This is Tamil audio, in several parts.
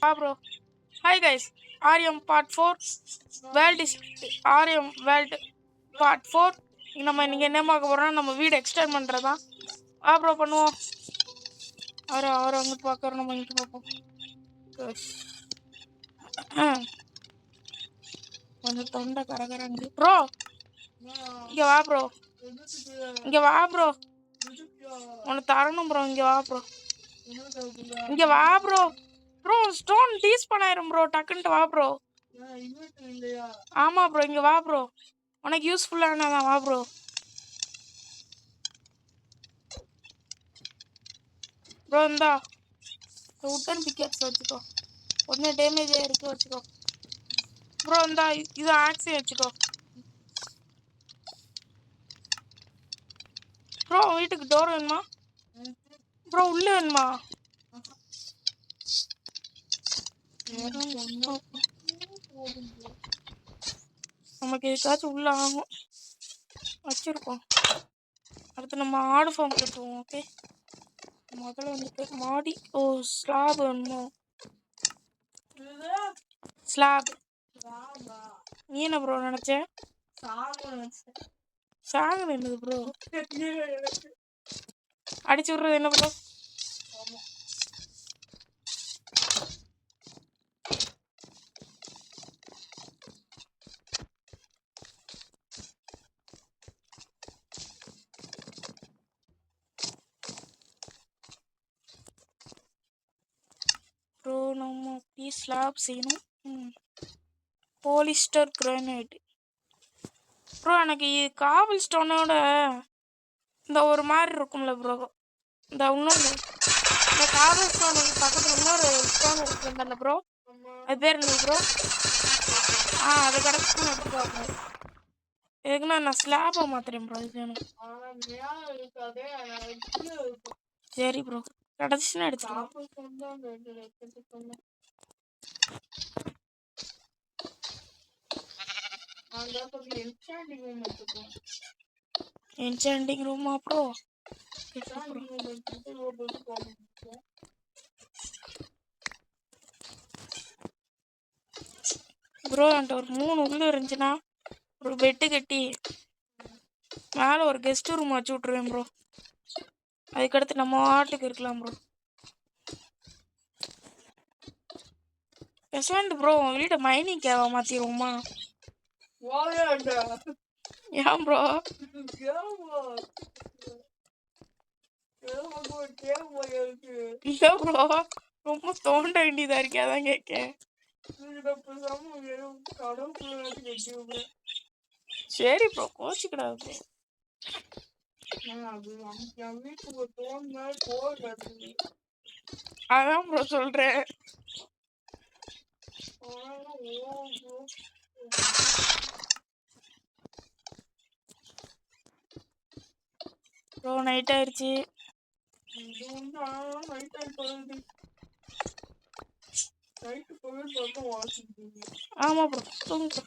Bro hi guys Aariyam part 4 world is Aariyam world part 4 நம்ம இன்னைக்கு என்ன பார்க்க போகிறோம்னா நம்ம வீடு எக்ஸ்டெண்ட் பண்ணுறதா ப்ரோ பண்ணுவோம். அவர் அங்கிட்டு பார்க்குறோம், நம்ம இங்கிட்டு பார்ப்போம். கொஞ்சம் தொண்டை கரகரங்கு ப்ரோ. இங்கே வா ப்ரோ, இங்கே வா ப்ரோ, உன்னை தரணும் ப்ரோ. இங்கே வா ப்ரோ, இங்கே வா ப்ரோ. ப்ரோ ஸ்டோன் டீஸ் பண்ணாயிரும் ப்ரோ, டக்குன்ட்டு வா ப்ரோ. ஆமாம் ப்ரோ, இங்கே வா ப்ரோ, உனக்கு யூஸ்ஃபுல்லானதான். வா ப்ரோ. ப்ரோ இந்தா உட்டன் பிக்கெட்ஸ் வச்சுக்கோ, ஒன்று டேமேஜ் ஆகிருக்கு வச்சுக்கோ. ப்ரோ இந்தா இது ஆக்ஸி வச்சுக்கோ. ப்ரோ வீட்டுக்கு டோர் வேணுமா ப்ரோ? உள்ளே வேணுமா? நமக்கு எதுக்காச்சும் உள்ள ஆகும் வச்சிருக்கோம். அடுத்து நம்ம ஆடு ஃபார்ம் கட்டுவோம். ஓகே, முதல்ல வந்துட்டு மாடி. ஓ ஸ்லாப் வேணுமோ? ஸ்லாப். நீ என்ன ப்ரோ நினச்ச? சாகன் என்னது ப்ரோ? அடிச்சு விட்றது என்ன ப்ரோ? ப்ரோ நம்ம ஸ்லாப் செய்யணும். போலிஸ்டர் கிரானைட். ப்ரோ எனக்கு காபிள் ஸ்டோனோட இந்த ஒரு மாதிரி இருக்கும்ல ப்ரோ, இந்த இன்னொன்று இந்த காபிள் ஸ்டோனுக்கு பக்கத்தில் இன்னொரு ஸ்டோன் இருக்குல்ல ப்ரோ, அது பேர் என்ன ப்ரோ? அது கிடக்குன்னு எடுத்துக்கோ. எதுக்குன்னா நான் ஸ்லாபை மாத்திரேன் ப்ரோ, இது வேணும். சரி ப்ரோ, கிடச்சின்னா எடுத்துக்கலாம். என்சாண்டிங் ரூமா ப்ரோ? ப்ரோ என்கிட்ட ஒரு 3 உள்ளு இருந்துச்சுன்னா ஒரு பெட்டு கட்டி மேலே ஒரு கெஸ்ட் ரூம் வச்சு விட்ருவேன் ப்ரோ. அதுக்கடுத்து நம்ம ஆட்டுக்கு இருக்கலாம் ப்ரோ. பெசண்ட் ப்ரோ வீட்டை மைனிங் கேவா மாற்றிடுவோமா? ஏன் ப்ரோ? இல்லை ப்ரோ, ரொம்ப தோண்ட வேண்டியதாக இருக்கே, அதான் கேட்கேன். சரி ப்ரோ, கோச்சிக்கிடாது. அதான் ப்ரோ சொல்கிறேன். ப்ரோ நைட் ஆயிடுச்சு. ஆமா ப்ரோ, தூங்கு.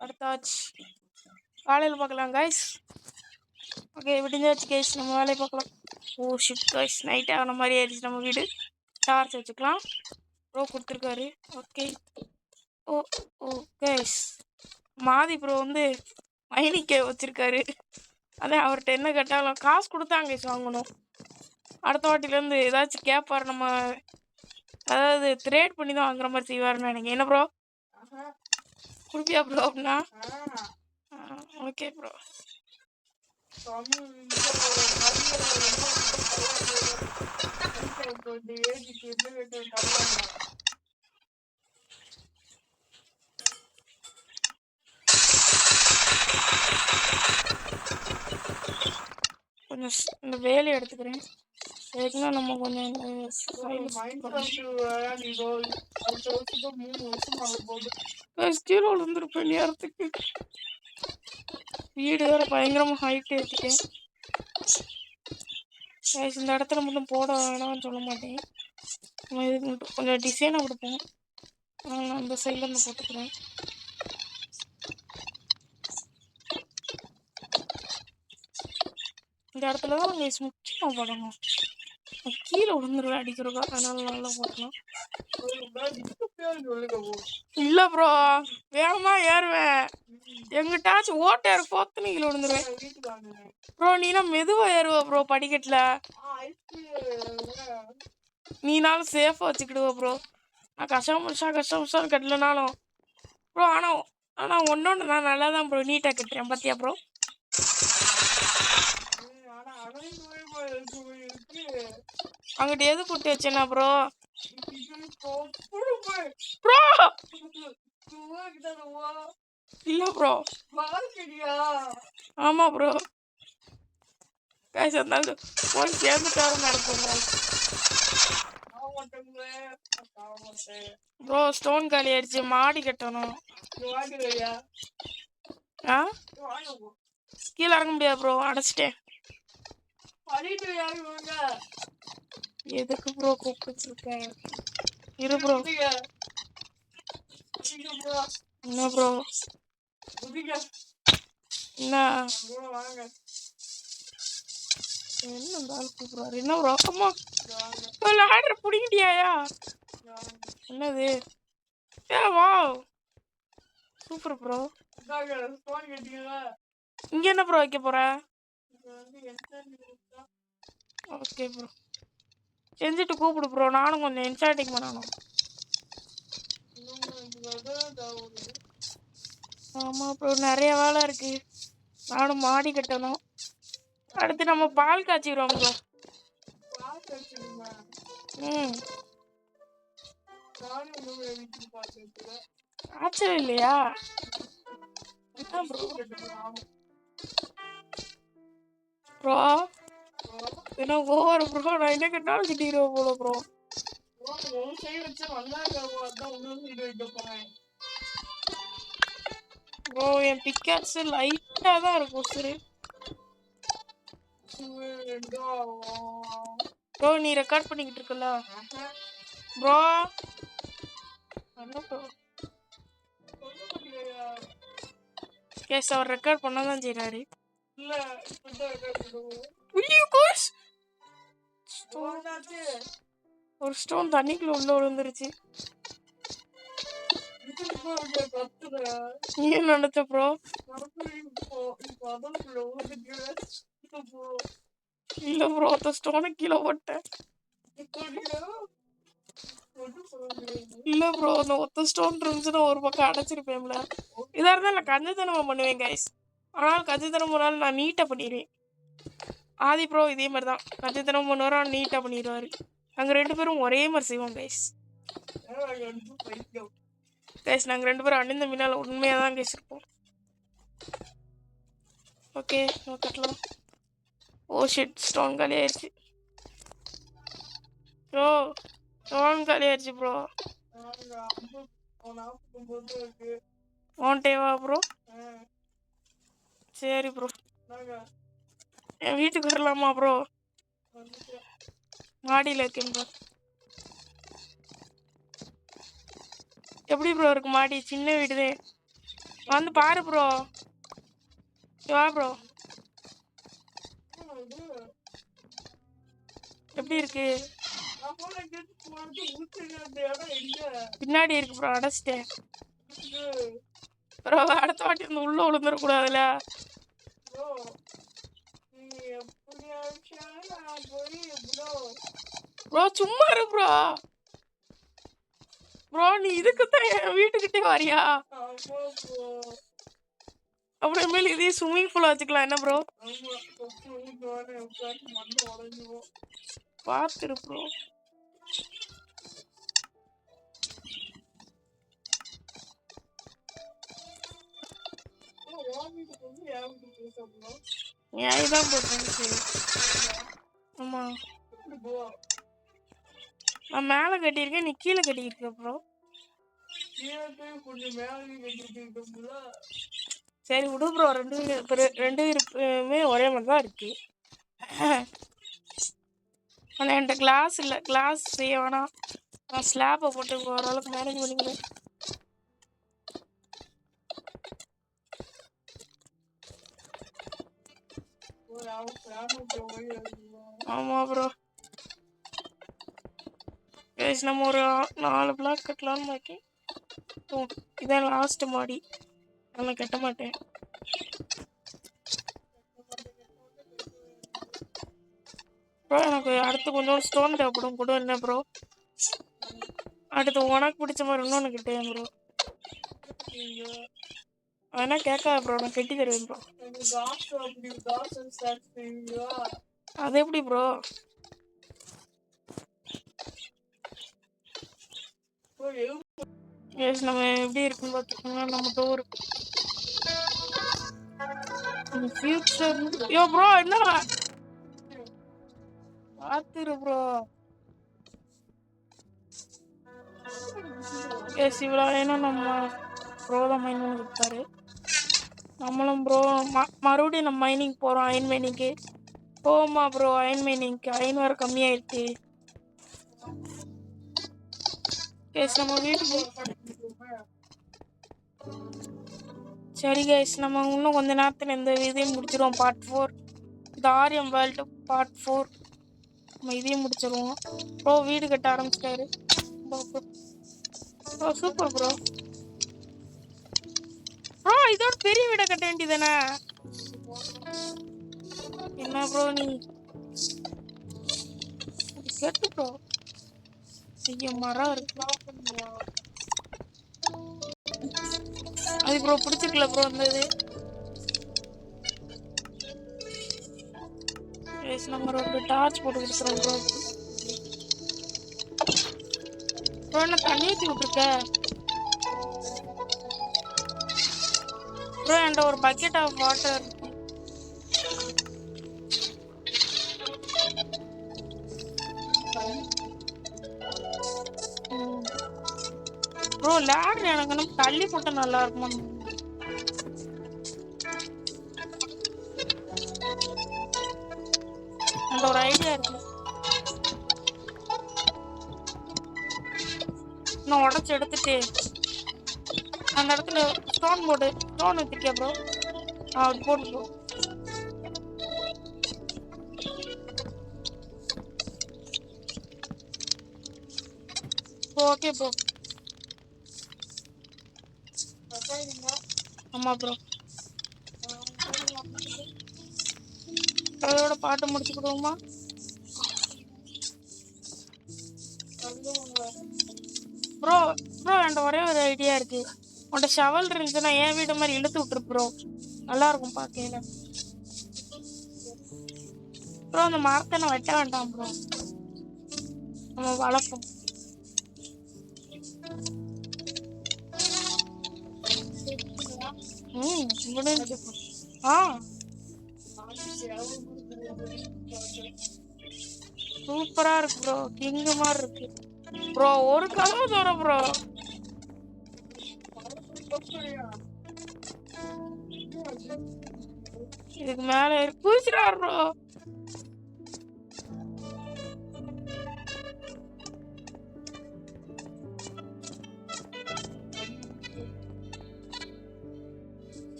அடுத்தாச்சு காலையில் பார்க்கலாம் கைஸ். ஓகே விடிஞ்சாச்சு கைஸ், நம்ம வேலையை பார்க்கலாம். ஓ ஷிட் கைஸ், நைட் ஆகின மாதிரி ஆயிடுச்சு. நம்ம வீடு டார்ச் வச்சுக்கலாம். ப்ரோ கொடுத்துருக்காரு. ஓகே. ஓ ஓ கைஸ், மாதி ப்ரோ வந்து மைனிக்கே வச்சுருக்காரு. அதான் அவர்கிட்ட என்ன கேட்டாலும் காசு கொடுத்தாங்க வாங்கணும். அடுத்த வாட்டிலேருந்து ஏதாச்சும் கேட்பார், நம்ம அதாவது ட்ரேட் பண்ணி தான் வாங்குற மாதிரி செய்வாருன்னு நினைக்கிறேன். என்ன ப்ரோ குடுப்பியா ப்ரோ? அப்படின்னா ஓகே ப்ரோ. கொஞ்சம் இந்த வேலையை எடுத்துக்கிறேன். எதுக்குன்னா நம்ம கொஞ்சம் கீழே விழுந்துருப்பேன் நேரத்துக்கு. வீடு வேற பயங்கரமாக ஹைட் ஏற்றிட்டேன். இந்த இடத்துல மட்டும் போட வேணாம்னு சொல்ல மாட்டேன், நம்ம இதுக்கு மட்டும் கொஞ்சம் டிசைனாக கொடுப்போம். நான் அந்த சைடில் இருந்து போட்டுக்கிறேன். இந்த இடத்துல தான் நீங்கள் முக்கியம் போடணும். கீழே விழுந்துருவேன் அடிக்கிறதா, அதனால நல்லா போட்டலாம். இல்லை ப்ரோ, வேகமா ஏறுவேன். எங்கிட்டாச்சும் ஓட்டாரு போத்துன்னு கீழே விழுந்துருவேன். ப்ரோ நீனா மெதுவா ஏறுவ ப்ரோ படிக்கட்டில். நீனாலும் சேஃபாக வச்சுக்கிடுவ ப்ரோ. நான் கஷ்டம்னு கட்டலனாலும் ப்ரோ. ஆனால் ஒன்று நான் நல்லா தான் ப்ரோ நீட்டாக கட்டுறேன் பார்த்தியா ப்ரோ. அங்கிட்ட எது கூட்டி வச்சேனா ப்ரோ? ப்ரோ இல்லை ப்ரோ. ஆமாம் ப்ரோ. காய்ச்சி இருந்தாலும் போய் சேர்ந்துட்டு வர நடக்குங்க ப்ரோ. ஸ்டோன் காலி ஆயிடுச்சு, மாடி கட்டணும். ஆ கீழே இறங்க முடியாது ப்ரோ, அடைச்சிட்டேன். எதுக்கு ப்ரோ கூப்பிட்டுருக்கேன்? இரு ப்ரோ. என்ன ப்ரோ? என்ன இருந்தாலும் கூப்பிடுறாரு. என்ன ப்ரோ? அம்மா ஆர்டர் பிடிக்கிட்டியாயா? என்னது? வா சூப்பர் ப்ரோ. இங்க என்ன ப்ரோ வைக்க போற? ஓகே ப்ரோ, செஞ்சுட்டு கூப்பிடு ப்ரோ. நானும் கொஞ்சம் என்சாட்டிங் பண்ணணும். ஆமாம் ப்ரோ, நிறைய வேலை இருக்கு. நானும் மாடி கட்டணும். அடுத்து நம்ம பால் காய்ச்சிக்கிறோம் ப்ரோ. ம் காய்ச்சல் இல்லையா ப்ரோ? என்ன ஓவர் ப்ரோ, நான் என்ன கேட்டாலும் திட்டிடுவோம் போல ப்ரோ. ப்ரோ என் பிக்காட்ஸ் லைட்டாக தான் இருக்கும் சரி ப்ரோ. நீ ரெக்கார்ட் பண்ணிக்கிட்டு இருக்கல ப்ரோ? என்ன ப்ரோ? கேஸ் அவர் ரெக்கார்ட் பண்ண தான் செய்கிறாரு. ஒரு ஸ்டோன் தண்ணிக்குள்ள உள்ள விழுந்துருச்சு. நீ என்ன நினைச்ச ப்ரோ? இல்ல ப்ரோ, அந்த ஸ்டோனை கீழே போட்டேன். இல்ல ப்ரோ, அந்த ஒத்த ஸ்டோன் இருந்துச்சுன்னா ஒரு பக்கம் அடைச்சிருப்பேன்ல. இதா இருந்தா நான் கஞ்சத்தனமா பண்ணுவேன் கைஸ். ஆனால் கஞ்சத்தனம் போனாலும் நான் நீட்டா பண்ணிடுவேன். ஆதி ப்ரோ இதே மாதிரி தான் கஞ்சத்தனம் பண்ணுவார், ஆனால் நீட்டா பண்ணிடுவாரு. நாங்கள் 2 பேரும் ஒரே மாதிரி செய்வோம் கைஸ். கைஸ் நாங்கள் 2 பேரும் அணிந்த மீனால உண்மையாக தான் கைஸ் இருப்போம். ஓகே கட்டலாம். ஓ ஷிட், ஸ்டோன் காலி ஆயிடுச்சு ப்ரோ. ஸ்டோன் காலி ஆயிடுச்சு ப்ரோ. ஓன்டேவா ப்ரோ? சரி ப்ரோ. என் வீட்டுக்கு வரலாமா ப்ரோ? மாடியில் இருக்கேன் ப்ரோ. எப்படி ப்ரோ இருக்கு மாடி? சின்ன வீடுதே. வந்து பாரு ப்ரோ. வா ப்ரோ. எப்படி இருக்கு? பின்னாடி இருக்கு ப்ரோ, அடைச்சிட்டேன் ப்ரோ. அடுத்த வாட்டி வந்து உள்ள விழுந்துடக்கூடாதுல ப்ரோ. சும்மா இரு ப்ரோ. ப்ரோ நீ இதுக்கு தான் என் வீட்டுக்கிட்டே வரியா? அப்புறமேல இதே ஸ்விம்மிங் பூல் வச்சுக்கலாம் என்ன ப்ரோ? பார்த்துரு ப்ரோ. ஏன் தான் போட்டேன். ஆமா நான் மேலே கட்டியிருக்கேன், நீ கீழே கட்டியிருக்க ப்ரோ. சரி விடு ப்ரோ. ரெண்டு இருப்புமே ஒரே மாதிரி தான் இருக்கு. ஆனால் என்கிட்ட கிளாஸ் இல்லை, கிளாஸ் செய்ய வேணாம். நான் ஸ்லாப்பை போட்டு ஓரளவுக்கு மேனேஜ் பண்ணிக்கிறேன். ஆமாம் ப்ரோ. கைஸ் நம்ம ஒரு 4 பிளாக் கட்டலாம்னு பாக்கேன். ஓ இதான் லாஸ்ட் மாடி. அதெல்லாம் கட்ட மாட்டேன். ப்ரோ எனக்கு அடுத்து கொஞ்சம் ஸ்டோன் தேவைப்படும் கூட என்ன ப்ரோ. அடுத்து உனக்கு பிடிச்ச மாதிரி இன்னொன்று கிட்டேன் ப்ரோ. வேணா கேட்காத ப்ரோ, நான் கட்டி தருவேன் ப்ரோ. அது எப்படி ப்ரோ? எஸ் நம்ம எப்படி இருக்குன்னு பார்த்துக்கோங்க. நம்ம டோர் ஃபியூச்சர். யோ ப்ரோ என்ன பார்த்துரு ப்ரோ. எஸ் இவ்வளோ வேணும். நம்ம ப்ரோ தான் மைனிங் கொடுத்தாரு. நம்மளும் ப்ரோ மறுபடியும் நம்ம மைனிங் போகிறோம். அயன் மைனிங்க்கு போமா ப்ரோ. அயன் மைனிங்க்கு அயன் வேறு கம்மியாயிடுச்சு. எஸ் நம்ம வீட்டுக்கு சரி கைஸ், நம்ம இன்னும் கொஞ்ச நேரத்தில் இந்த இதையும் முடிச்சிடுவோம். பார்ட் 4 இந்த ஆரியம் வேர்ல்டு பார்ட் 4 நம்ம இதையும் முடிச்சிடுவோம். ப்ரோ வீடு கட்ட ஆரம்பிச்சிட்டாரு ப்ரோ. Super bro. ப்ரோ இதோட பெரிய வீடை கட்ட வேண்டியதானே? என்ன ப்ரோ நீ கேட்டு ப்ரோ. ஐயோ மரம் இருக்கு அது ப்ரோ பிடிச்சிருக்கல ப்ரோ. இருந்தது நம்ம ஒரு டார்ச் போட்டு கொடுத்துறோம் ப்ரோ. ப்ரோ என்ன தண்ணி ஊற்றி விட்டுருக்க ப்ரோ? என்கிட்ட ஒரு பக்கெட் ஆஃப் வாட்டர் இருக்கு. ப்ரோ லேடர் எனக்கு நம்ம தள்ளி போட்டு நல்லா இருக்குமா? அந்த ஒரு ஐடியா இருக்கு. நான் உடச்சி எடுத்துட்டு அந்த இடத்துல ஸ்டோன் போடு. ஸ்டோன் வச்சிருக்கியா ப்ரோ? அப்படி போடு ப்ரோ. Okay bro. ஆமா ப்ரோ. அதோட பாட்டு முடிச்சுக்கிடுவோமா? ப்ரோ ப்ரோ என்கிட்ட ஒரே ஒரு ஐடியா இருக்கு. உன்கிட்ட ஷவல் இருந்துச்சுன்னா என் வீடு மாதிரி இழுத்து விட்டுரு ப்ரோ. நல்லா இருக்கும் பார்க்கையில. ப்ரோ அந்த மரத்தை நான் வெட்ட வேண்டாம் ப்ரோ, நம்ம வளர்ப்போம். முடிஞ்சு. ஆ சூப்பரா இருக்கு ப்ரோ. கிங்கு மாதிரி இருக்கு ப்ரோ. ஒரு கதவு தோற ப்ரோ. இதுக்கு மேல குதிச்சிடாரு ப்ரோ.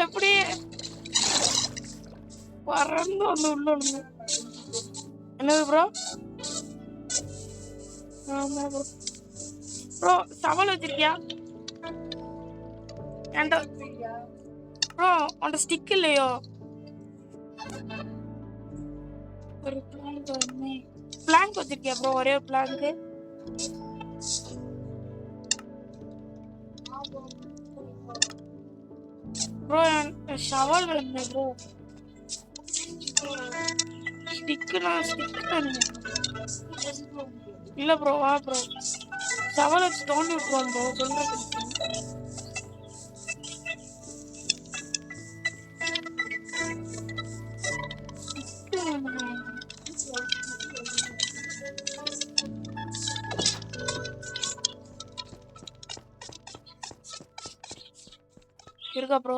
எப்படி பறந்து வந்து உள்ள என்னது ப்ரோ? ஆமா ப்ரோ. ப்ரோ சவால் வச்சிருக்கியா? ப்ரோ உன்ட ஸ்டிக் இல்லையோ? ஒரு பிளாங்க் வச்சிருக்கியா ப்ரோ? ஒரே ஒரு பிளாங்க். ப்ரோ ஷவல் வேணும் ப்ரோ. ஸ்டிக்குனா ஸ்டிக் இல்ல ப்ரோ. வா ப்ரோ ஷவல் வச்சு தோண்டி விட்டுருவோம் ப்ரோ. சொல்றது இருக்கா ப்ரோ?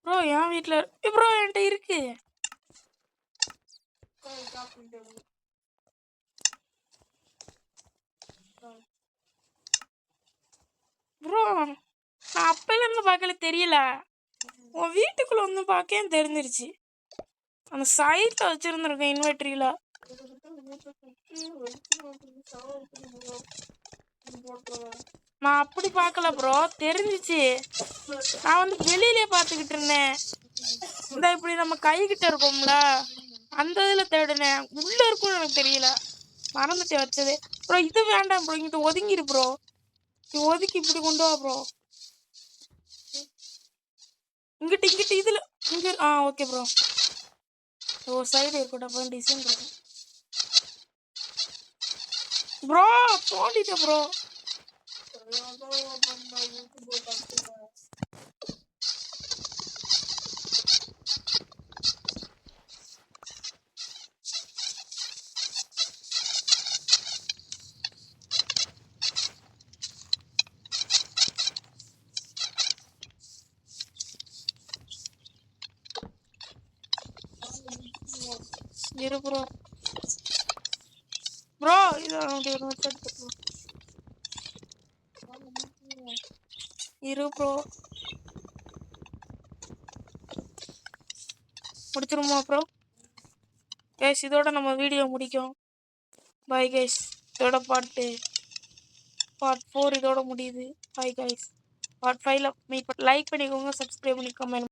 ப்ரோ என் வீட்டில் ப்ரோ என்கிட்ட இருக்கு. தெரியல. உன் வீட்டுக்குள்ள வந்து பார்க்க தெரிஞ்சிருச்சு. அந்த சைட்ல வச்சிருந்திருக்கேன் இன்வெர்டரியில. நான் அப்படி பார்க்கல ப்ரோ, தெரிஞ்சிச்சு. நான் வந்து வெளியிலே பார்த்துக்கிட்டு இருந்தேன். இந்த இப்படி நம்ம கைகிட்ட இருக்கோம்ல, அந்த இதுல தேடினேன். உள்ள இருக்கும்னு எனக்கு தெரியல, மறந்துட்டு வச்சது. ப்ரோ இது வேண்டாம் ப்ரோ, இங்கிட்ட ஒதுங்கிரு ப்ரோ. ஒதுக்கி இப்படி கொண்டு வா ப்ரோ. இங்கிட்ட இங்கிட்ட இதுல இங்க ஓகே ப்ரோ. ஓ சைடு இருக்கட்டும், அப்புறம் டிசைன் இருக்கும் ப்ரோ. தோண்டிட்ட ப்ரோ. இரு ப்ரோ. ப்ரோ இது அப்படி ஒரு நிமிஷம் எடுத்து இரு ப்ரோ. முடிச்சிருமா ப்ரோ? கைஸ் இதோட நம்ம வீடியோ முடிக்கும். Bye guys. இதோட பார்ட் 4 இதோட முடியுது. Bye guys. பார்ட் 5ல மீட் லைக் பண்ணிக்கோங்க, சப்ஸ்கிரைப் பண்ணிக்கோங்க.